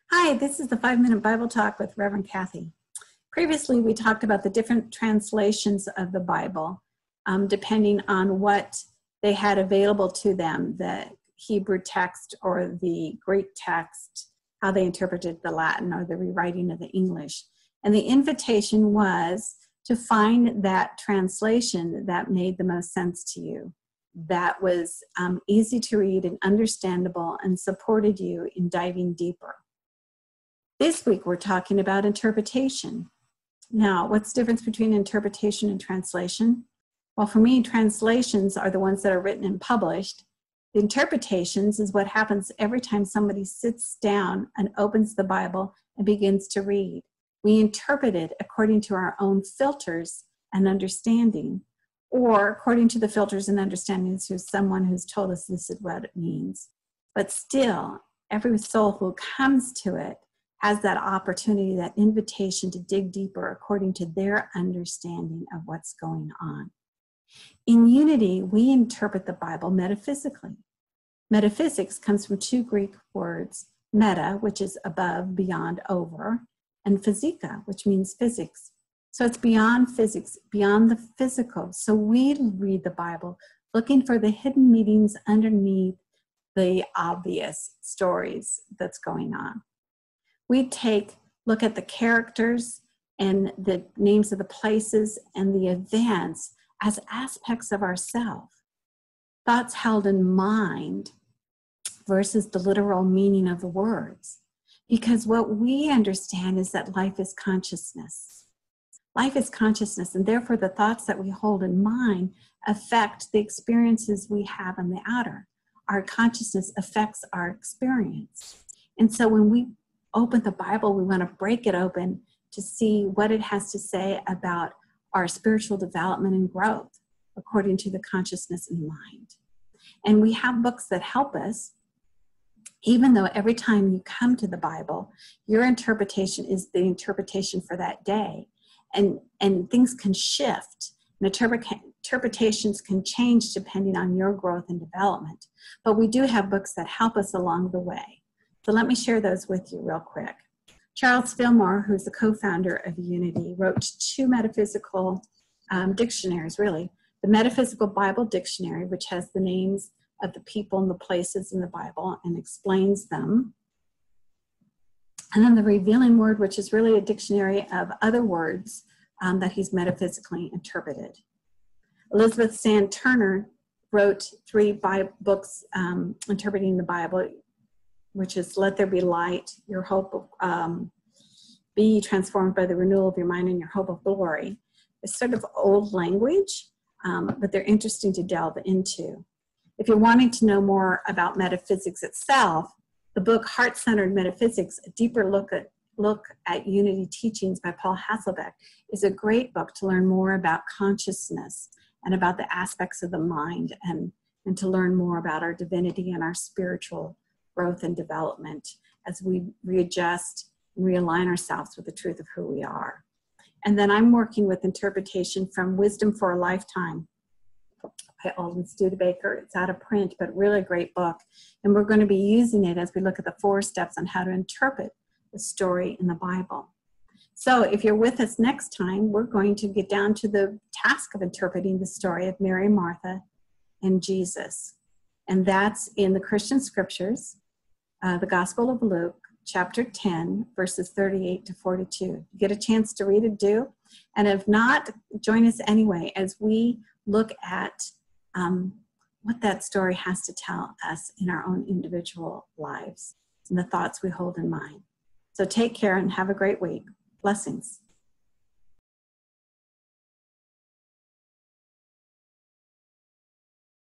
Hi, this is the 5-Minute Bible Talk with Reverend Kathy. Previously, we talked about the different translations of the Bible, depending on what they had available to them, the Hebrew text or the Greek text, how they interpreted the Latin or the rewriting of the English. And the invitation was to find that translation that made the most sense to you, that was easy to read and understandable and supported you in diving deeper. This week, we're talking about interpretation. Now, what's the difference between interpretation and translation? Well, for me, translations are the ones that are written and published. The interpretations is what happens every time somebody sits down and opens the Bible and begins to read. We interpret it according to our own filters and understanding, or according to the filters and understandings of someone who's told us this is what it means. But still, every soul who comes to it has that opportunity, that invitation to dig deeper according to their understanding of what's going on. In Unity, we interpret the Bible metaphysically. Metaphysics comes from two Greek words, meta, which is above, beyond, over, and physika, which means physics. So it's beyond physics, beyond the physical. So we read the Bible looking for the hidden meanings underneath the obvious stories that's going on. We look at the characters and the names of the places and the events as aspects of ourselves, thoughts held in mind versus the literal meaning of the words. Because what we understand is that life is consciousness. Life is consciousness, and therefore the thoughts that we hold in mind affect the experiences we have in the outer. Our consciousness affects our experience. And so when we open the Bible, we want to break it open to see what it has to say about our spiritual development and growth according to the consciousness in mind. And we have books that help us, even though every time you come to the Bible, your interpretation is the interpretation for that day. And things can shift. And interpretations can change depending on your growth and development. But we do have books that help us along the way. So let me share those with you real quick. Charles Fillmore, who's the co-founder of Unity, wrote two metaphysical dictionaries, really. The Metaphysical Bible Dictionary, which has the names of the people and the places in the Bible and explains them. And then the Revealing Word, which is really a dictionary of other words that he's metaphysically interpreted. Elizabeth Sand Turner wrote three books interpreting the Bible, which is Let There Be Light, Your Hope of, Be Transformed by the Renewal of Your Mind and Your Hope of Glory. It's sort of old language, but they're interesting to delve into. If you're wanting to know more about metaphysics itself, the book Heart-Centered Metaphysics, a deeper look at Unity teachings by Paul Hasselbeck, is a great book to learn more about consciousness and about the aspects of the mind and to learn more about our divinity and our spiritual growth and development as we readjust and realign ourselves with the truth of who we are. And then I'm working with interpretation from Wisdom for a Lifetime by Alden Studebaker. It's out of print, but really a great book. And we're going to be using it as we look at the 4 steps on how to interpret the story in the Bible. So if you're with us next time, we're going to get down to the task of interpreting the story of Mary, Martha, and Jesus. And that's in the Christian scriptures, the Gospel of Luke, chapter 10, verses 38 to 42. You get a chance to read it, do. And if not, join us anyway as we look at what that story has to tell us in our own individual lives and the thoughts we hold in mind. So take care and have a great week. Blessings.